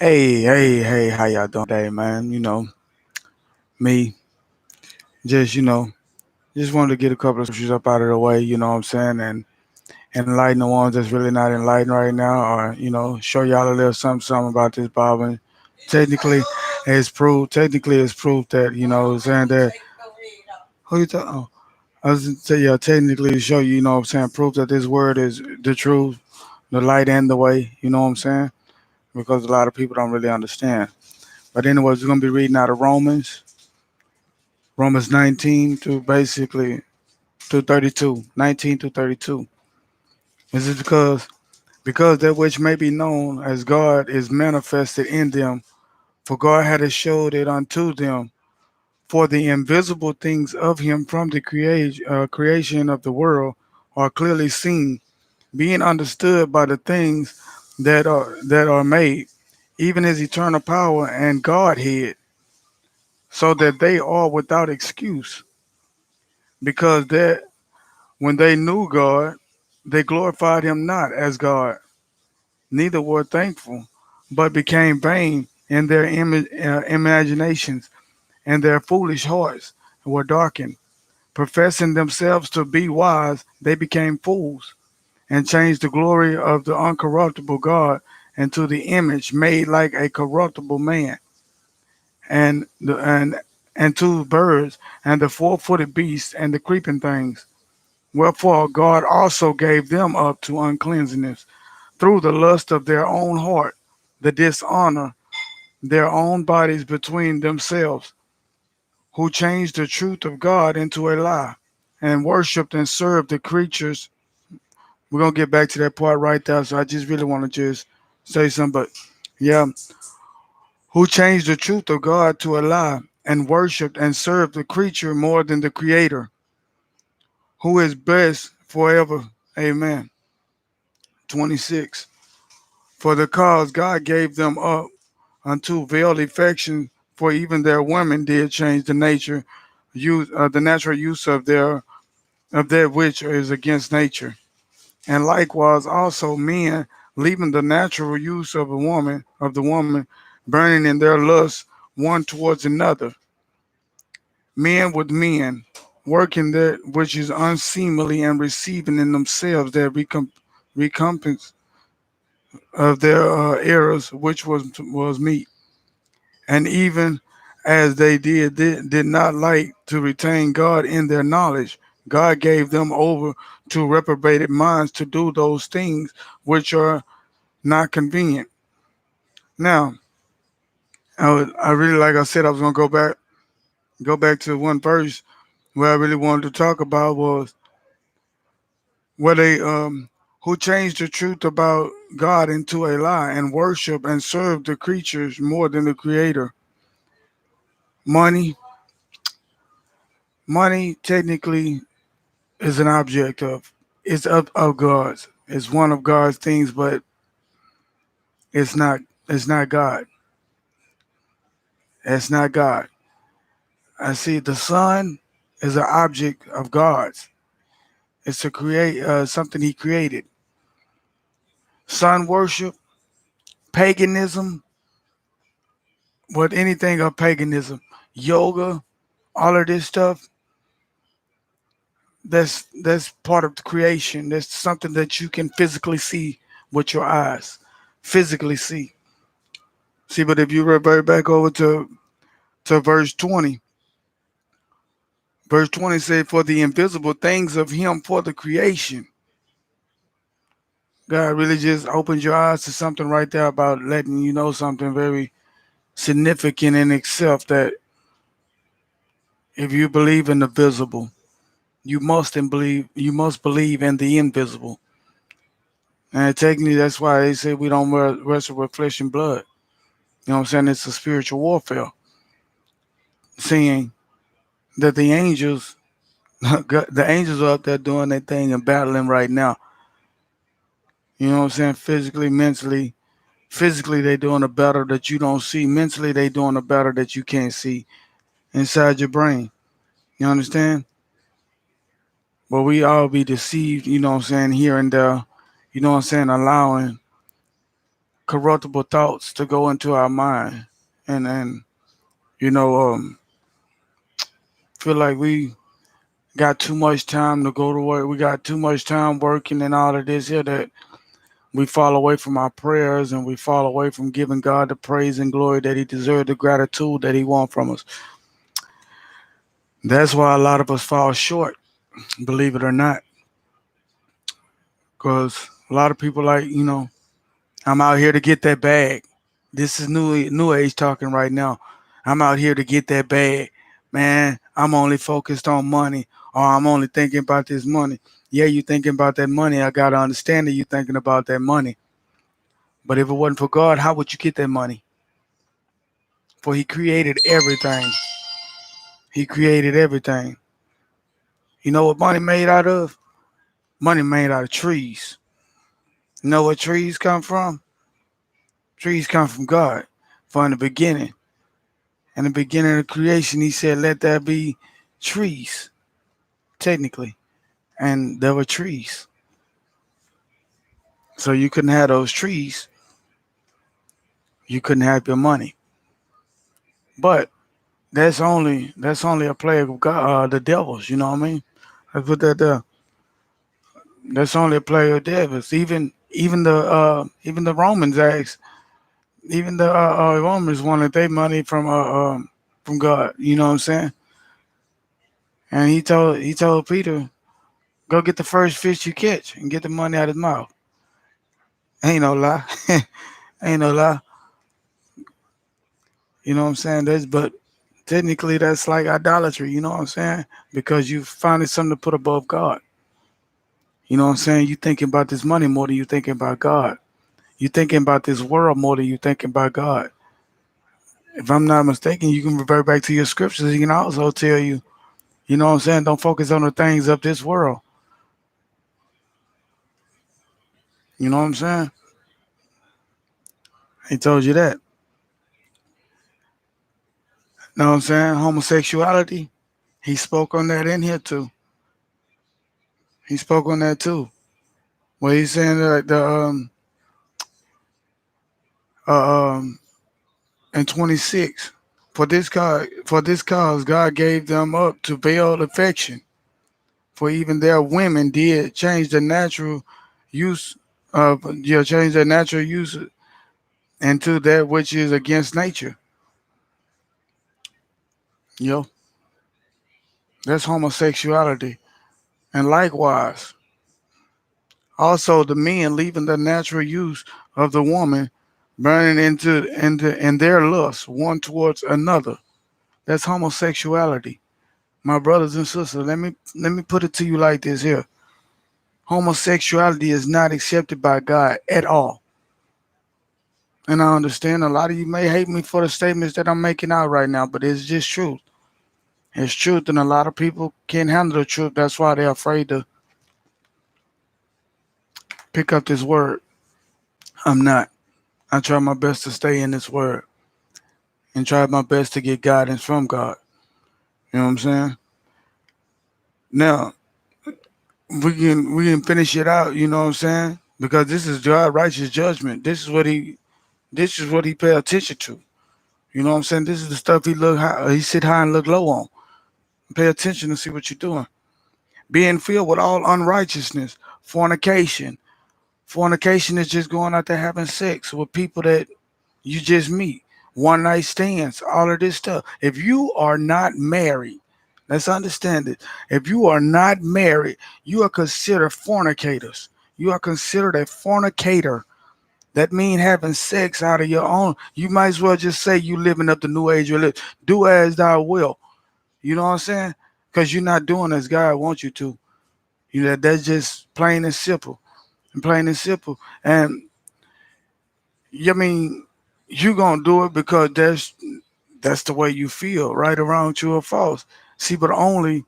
Hey, how y'all doing today, man? Me, just, just wanted to get a couple of scriptures up out of the way, you know what I'm saying, and enlighten the ones that's really not enlightened right now, or, show y'all a little something about this Bible. And technically, technically it's proof that, saying that, who you talking? Oh, I was to tell you, technically to show you, you know what I'm saying, proof that this word is the truth, the light and the way, you know what I'm saying, because a lot of people don't really understand. But anyways, we're going to be reading out of Romans 19 to basically to 32, 19 to 32. This is because that which may be known as God is manifested in them, for God had showed it unto them. For the invisible things of him from the creation of the world are clearly seen, being understood by the things that are made, even his eternal power and Godhead, so that they are without excuse, because that when they knew God, they glorified him not as God, neither were thankful, but became vain in their imaginations, and their foolish hearts were darkened. Professing themselves to be wise, they became fools, and changed the glory of the uncorruptible God into the image made like a corruptible man, and the and to birds, and the four-footed beasts, and the creeping things. Wherefore God also gave them up to uncleanness through the lust of their own heart, the dishonor their own bodies between themselves, who changed the truth of God into a lie, and worshipped and served the creatures. We're gonna get back to that part right there. So I just really want to just say something, but yeah, who changed the truth of God to a lie, and worshipped and served the creature more than the Creator, who is best forever. Amen. 26. For the cause God gave them up unto veiled affection, for even their women did change the natural use of that which is against nature. And likewise also men, leaving the natural use of the woman, burning in their lust one towards another, men with men, working that which is unseemly, and receiving in themselves their recompense of their errors, which was meat. And even as they did not like to retain God in their knowledge, God gave them over to reprobated minds to do those things which are not convenient. Now, I really, like I said, I was gonna go back to one verse where I really wanted to talk about was where they who changed the truth about God into a lie, and worship and serve the creatures more than the Creator. Money, money technically is an object of, it's of God's. It's one of God's things, but it's not. It's not God. It's not God. I see the sun is an object of God's. It's to create something He created. Sun worship, paganism, what anything of paganism, yoga, all of this stuff. That's part of the creation. That's something that you can physically see with your eyes, physically see. See, but if you revert back over to verse 20. Verse 20 said, for the invisible things of him for the creation. God really just opened your eyes to something right there about letting you know something very significant in itself, that if you believe in the visible, you must believe in the invisible. And technically that's why they say we don't wrestle with flesh and blood. You know what I'm saying? It's a spiritual warfare. Seeing that the angels the angels are up there doing their thing and battling right now. You know what I'm saying? Physically, mentally. Physically, they doing a battle that you don't see. Mentally, they doing a battle that you can't see inside your brain. You understand? But we all be deceived, you know what I'm saying, here and there. You know what I'm saying? Allowing corruptible thoughts to go into our mind, and you know, feel like we got too much time to go to work. We got too much time working and all of this here that we fall away from our prayers and we fall away from giving God the praise and glory that He deserves, the gratitude that He wants from us. That's why a lot of us fall short, believe it or not, because a lot of people like, I'm out here to get that bag. This is new age talking right now. I'm out here to get that bag. Man, I'm only focused on money, or I'm only thinking about this money. Yeah, you thinking about that money. I gotta understand that you thinking about that money. But if it wasn't for God, how would you get that money? For He created everything. He created everything. You know what money made out of? Money made out of trees. You know where trees come from? Trees come from God. From the beginning. In the beginning of creation, He said, let there be trees, technically. And there were trees. So you couldn't have those trees. You couldn't have your money. But that's only a plague of God, the devils, you know what I mean? I put that there. That's only a plague of devils. Even the Romans asked, even the Romans wanted their money from God, you know what I'm saying? And he told Peter, go get the first fish you catch and get the money out of his mouth. Ain't no lie. Ain't no lie. You know what I'm saying? But technically that's like idolatry, you know what I'm saying? Because you finding something to put above God. You know what I'm saying? You thinking about this money more than you thinking about God. You thinking about this world more than you thinking about God. If I'm not mistaken, you can revert back to your scriptures. He can also tell you, you know what I'm saying? Don't focus on the things of this world. You know what I'm saying? He told you that. Know what I'm saying? Homosexuality. He spoke on that in here too. He spoke on that too. Where he's saying that uh, um in 26, for this cause God gave them up to veiled affection. For even their women did change the natural use change their natural use into that which is against nature. You know, that's homosexuality. And likewise, also the men leaving the natural use of the woman, burning into in their lust one towards another. That's homosexuality. My brothers and sisters, let me put it to you like this here. Homosexuality is not accepted by God at all. And I understand a lot of you may hate me for the statements that I'm making out right now, but it's just truth. It's truth, and a lot of people can't handle the truth. That's why they're afraid to pick up this word. I'm not. I try my best to stay in this word and try my best to get guidance from God. You know what I'm saying? Now we can finish it out. You know what I'm saying? Because this is God righteous judgment. This is what he pay attention to. You know what I'm saying? This is the stuff he look high, he sit high and look low on. Pay attention and see what you're doing. Being filled with all unrighteousness, fornication. Fornication is just going out there having sex with people that you just meet. One night stands, all of this stuff. If you are not married, let's understand it. If you are not married, you are considered fornicators. You are considered a fornicator. That means having sex out of your own. You might as well just say you living up the new age. You live. Do as thou will. You know what I'm saying? Because you're not doing as God wants you to. That's just plain and simple. And plain and simple. And I mean, you gonna do it because that's the way you feel, right or wrong, true or false. See, but only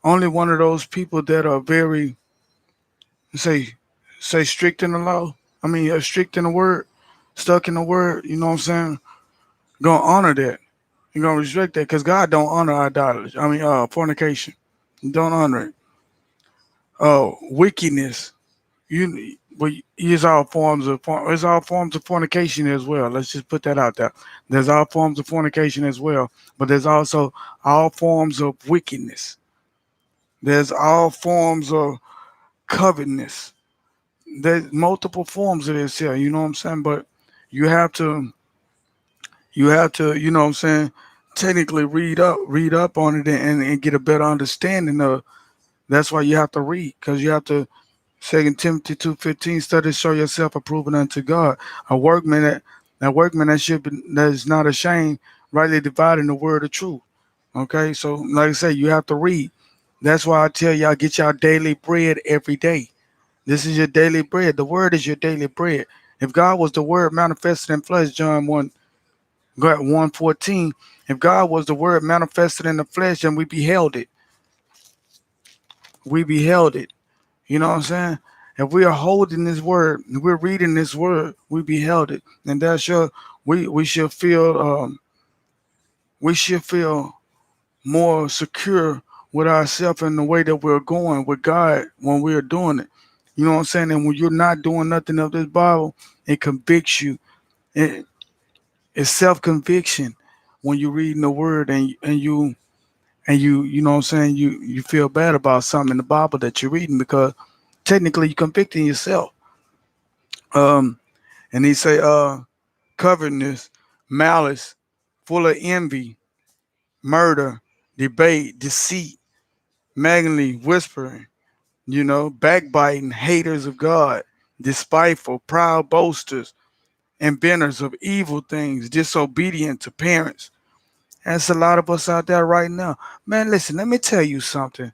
one of those people that are very say say strict in the law. I mean, strict in the word, stuck in the word. You know what I'm saying? Gonna honor that. You're gonna respect that because God don't honor idolatry. I mean, fornication. He don't honor it. Oh, wickedness. You But it's all forms of it's all forms of fornication as well. Let's just put that out there. There's all forms of fornication as well, but there's also all forms of wickedness. There's all forms of covetousness. There's multiple forms of this here. You know what I'm saying? But you have to you know what I'm saying, technically read up on it and get a better understanding of. That's why you have to read, because you have to. Second Timothy 2:15, study to show yourself approved unto God, a workman that should be, that is not ashamed, rightly dividing the word of truth. Okay, so like I say, you have to read. That's why I tell y'all, get y'all daily bread every day. This is your daily bread. The word is your daily bread. If God was the word manifested in flesh, John 1:14, if God was the word manifested in the flesh, then we beheld it. We beheld it. You know what I'm saying? If we are holding this word, if we're reading this word, we beheld it. And that's your we should feel we should feel more secure with ourselves in the way that we're going with God when we're doing it. You know what I'm saying? And when you're not doing nothing of this Bible, it convicts you. It, it's self conviction when you're reading the word and you know what I'm saying, you feel bad about something in the Bible that you're reading, because technically you're convicting yourself. Um and he say covetousness, malice, full of envy, murder, debate, deceit, magnanimity, whispering, backbiting, haters of God, despiteful, proud boasters, inventors of evil things, disobedient to parents. That's a lot of us out there right now. Man, listen, let me tell you something.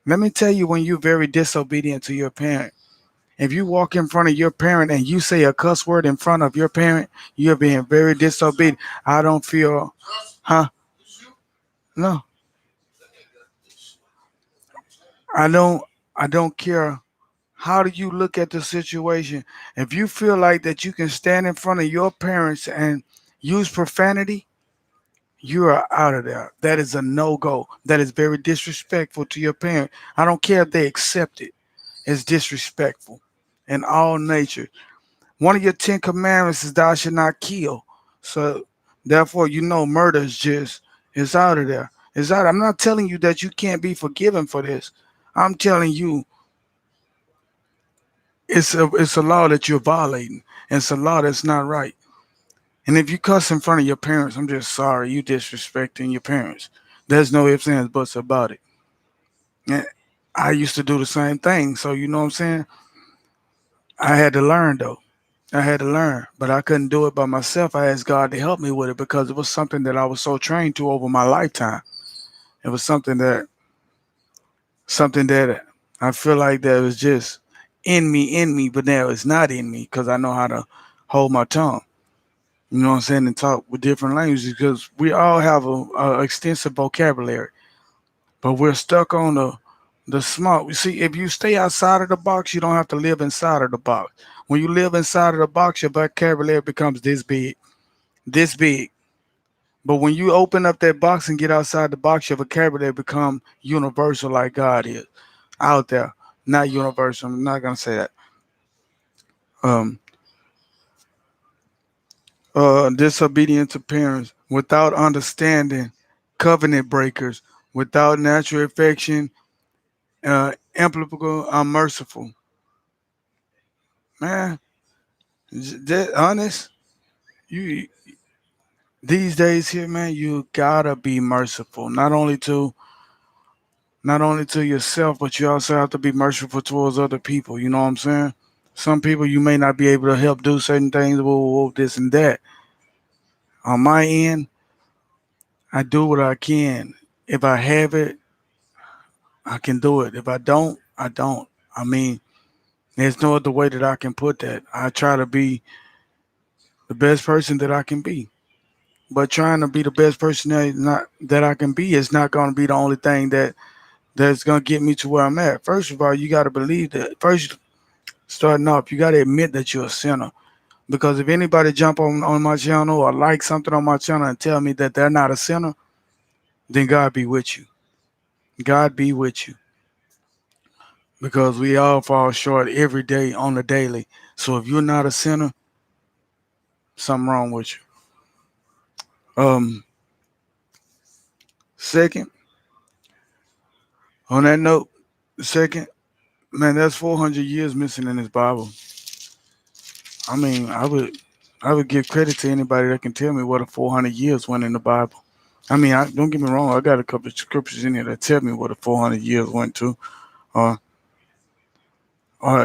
Let me tell you, when you're very disobedient to your parent, if you walk in front of your parent and you say a cuss word in front of your parent, you're being very disobedient. I don't feel, huh? No, I don't. I don't care. How do you look at the situation? If you feel like that you can stand in front of your parents and use profanity, you are out of there. That is a no go. That is very disrespectful to your parent. I don't care if they accept it. It's disrespectful in all nature. One of your 10 commandments is thou shalt not kill. So therefore, murder is just it's out of there. It's out. I'm not telling you that you can't be forgiven for this. I'm telling you it's a law that you're violating. It's a law that's not right. And if you cuss in front of your parents, I'm just sorry, you disrespecting your parents. There's no ifs, ands, buts about it. And I used to do the same thing. So you know what I'm saying? I had to learn though. I had to learn, but I couldn't do it by myself. I asked God to help me with it, because it was something that I was so trained to over my lifetime. It was something that I feel like that was just in me, but now it's not in me, because I know how to hold my tongue. You know what I'm saying, and talk with different languages, because we all have a extensive vocabulary, but we're stuck on the small. You see, if you stay outside of the box, you don't have to live inside of the box. When you live inside of the box, your vocabulary becomes this big. But when you open up that box and get outside the box, your vocabulary become universal, like God is out there. Not universal. I'm not gonna say that. Um, Disobedient to parents, without understanding, covenant breakers, without natural affection, implacable, unmerciful. Man, that honest. You these days here, man, you gotta be merciful. Not only to yourself, but you also have to be merciful towards other people. You know what I'm saying? Some people you may not be able to help do certain things, this and that. On my end, I do what I can. If I have it, I can do it. If I don't, I don't. I mean, there's no other way that I can put that. I try to be the best person that I can be. But trying to be the best person that I can be is not going to be the only thing that's going to get me to where I'm at. First of all, you got to believe that. First, starting off, you got to admit that you're a sinner. Because if anybody jump on my channel or like something on my channel and tell me that they're not a sinner, then God be with you. God be with you. because we all fall short every day on the daily. So if you're not a sinner, something wrong with you. Second, on that note, second, man, that's 400 years missing in this Bible. I mean, I would give credit to anybody that can tell me what a 400 years went in the Bible. I mean, don't get me wrong. I got a couple of scriptures in here that tell me what a 400 years went to, or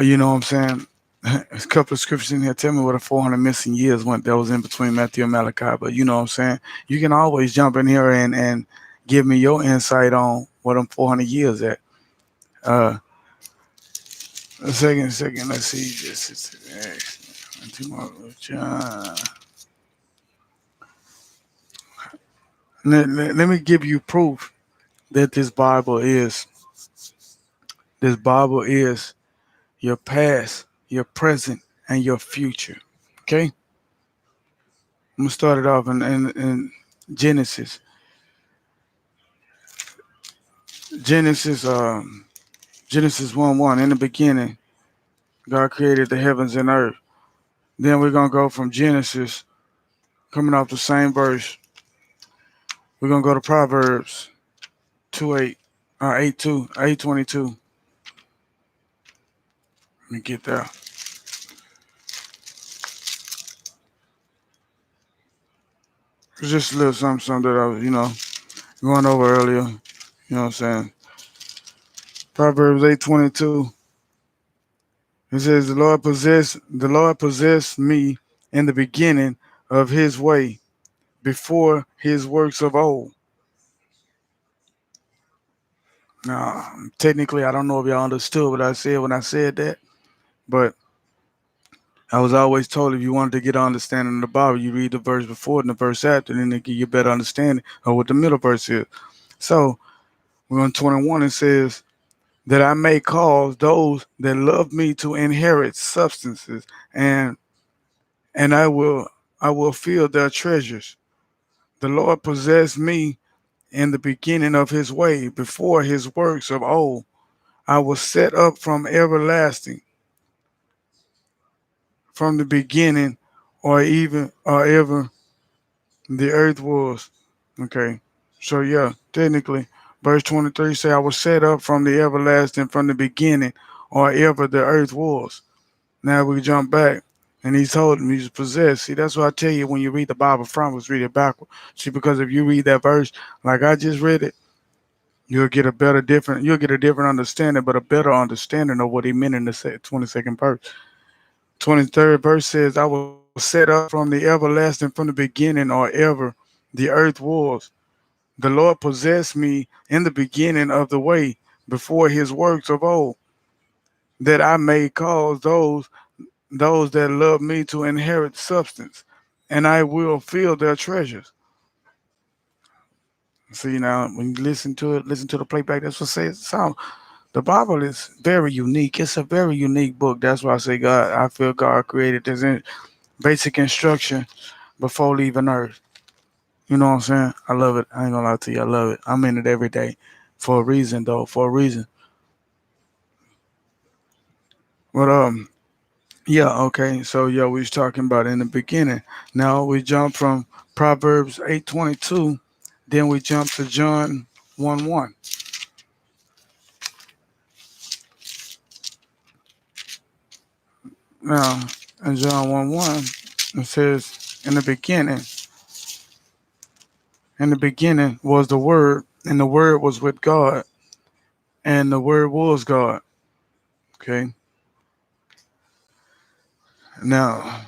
you know what I'm saying. A couple of scriptures in here tell me what a 400 missing years went that was in between Matthew and Malachi. But you know what I'm saying. You can always jump in here and give me your insight on what them 400 years at. Uh, second. Let's see. This is John. Let me give you proof that this Bible is your past, your present, and your future. Okay, I'm gonna start it off in Genesis. Genesis, Genesis 1:1. In the beginning, God created the heavens and earth. Then we're gonna go from Genesis, coming off the same verse. We're gonna go to Proverbs 2:8, 8:2, 8:22. Let me get there. It's just a little something that I was, going over earlier. You know what I'm saying? Proverbs 8:22. It says, the Lord possessed me in the beginning of his way, before his works of old. Now, technically, I don't know if y'all understood what I said when I said that, but I was always told if you wanted to get an understanding of the Bible, you read the verse before and the verse after, and then they give you a better understanding of what the middle verse is. So we're on 21. It says, that I may cause those that love me to inherit substances, and and I will fill their treasures. The Lord possessed me in the beginning of his way, before his works of old. I was set up from everlasting, from the beginning, or ever the earth was. Okay. So yeah, technically, verse 23 say I was set up from the everlasting, from the beginning, or ever the earth was. Now we jump back, and he told him he's possessed. See, that's what I tell you when you read the Bible frontwards, read it backward. See, because if you read that verse like I just read it, you'll get a different understanding, but a better understanding of what he meant in the 22nd verse. 23rd verse says, I was set up from the everlasting, from the beginning, or ever the earth was. The Lord possessed me in the beginning of the way, before his works of old, that I may cause those that love me to inherit substance, and I will fill their treasures. See now, when you listen to the playback. That's what says. So the Bible is very unique. It's a very unique book. That's why I say God. I feel God created this basic instruction before leaving Earth. You know what I'm saying? I love it. I ain't gonna lie to you. I love it. I'm in it every day, for a reason though. For a reason. But yeah, okay. So yeah, we was talking about in the beginning. Now we jump from Proverbs 8:22, then we jump to John 1:1. Now in John 1:1, it says, in the beginning was the Word, and the Word was with God, and the Word was God. Okay. Now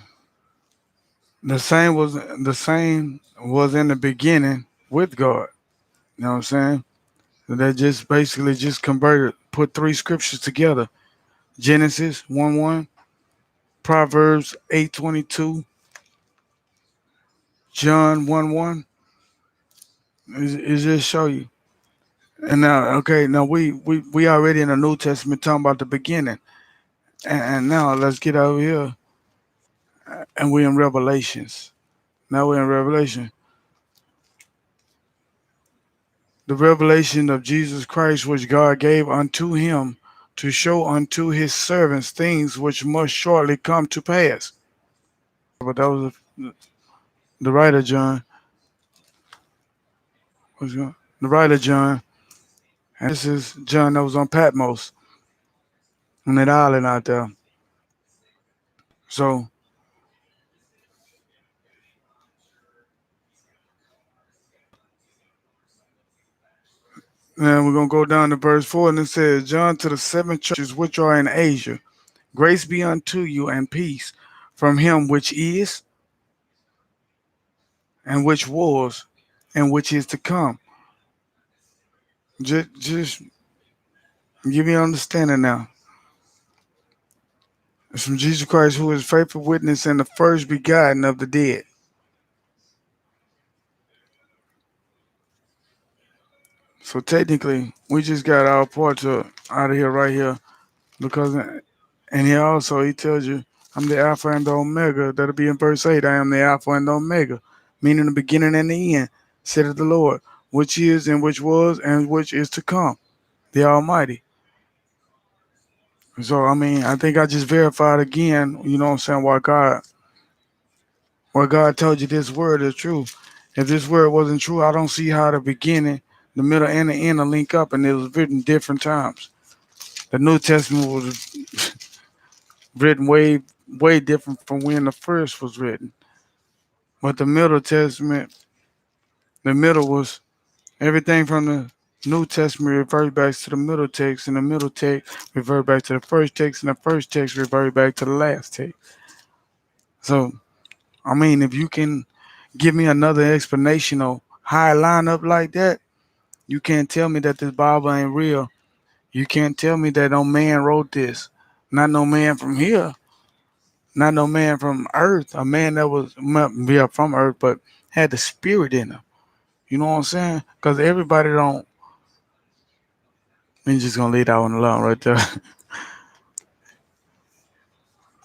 the same was in the beginning with God. You know what I'm saying? So that just basically just converted, put three scriptures together. Genesis 1:1, Proverbs 8:22, John 1:1. It just show you. And now, okay, now we already in the New Testament talking about the beginning, and now let's get over here, and we in Revelations. Now we're in Revelation, the revelation of Jesus Christ, which God gave unto him to show unto his servants things which must shortly come to pass. But that was the writer John. The writer John, and this is John that was on Patmos on that island out there. So now we're gonna go down to verse 4, and it says, John to the seven churches which are in Asia, grace be unto you and peace from him which is, and which was, and which is to come. Just give me understanding now. It's from Jesus Christ, who is faithful witness and the first begotten of the dead. So technically, we just got our part out of here right here because, and here also he tells you, I'm the Alpha and the Omega. That'll be in verse 8. I am the Alpha and the Omega, meaning the beginning and the end, said the Lord, which is and which was and which is to come, the Almighty. So I mean, I think I just verified again, you know what I'm saying, why God told you this word is true. If this word wasn't true, I don't see how the beginning, the middle, and the end will link up, and it was written different times. The New Testament was written way different from when the first was written. But the Middle Testament, the middle was everything from the New Testament reverted back to the middle text, and the middle text reverted back to the first text, and the first text reverted back to the last text. So, I mean, if you can give me another explanation of how it line up like that, you can't tell me that this Bible ain't real. You can't tell me that no man wrote this. Not no man from here. Not no man from earth. A man that was yeah, from earth, but had the spirit in him. You know what I'm saying? Because everybody don't. I'm just gonna leave that one alone right there.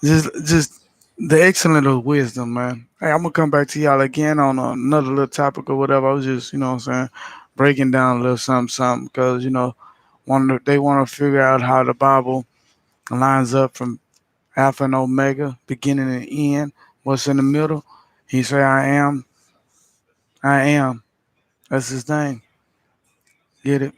just the excellent of wisdom, man. Hey, I'm gonna come back to y'all again on another little topic or whatever. I was just, you know what I'm saying, breaking down a little something, because they want to figure out how the Bible lines up from Alpha and Omega, beginning and end. What's in the middle? He say, I am. I am. That's his name. Get it?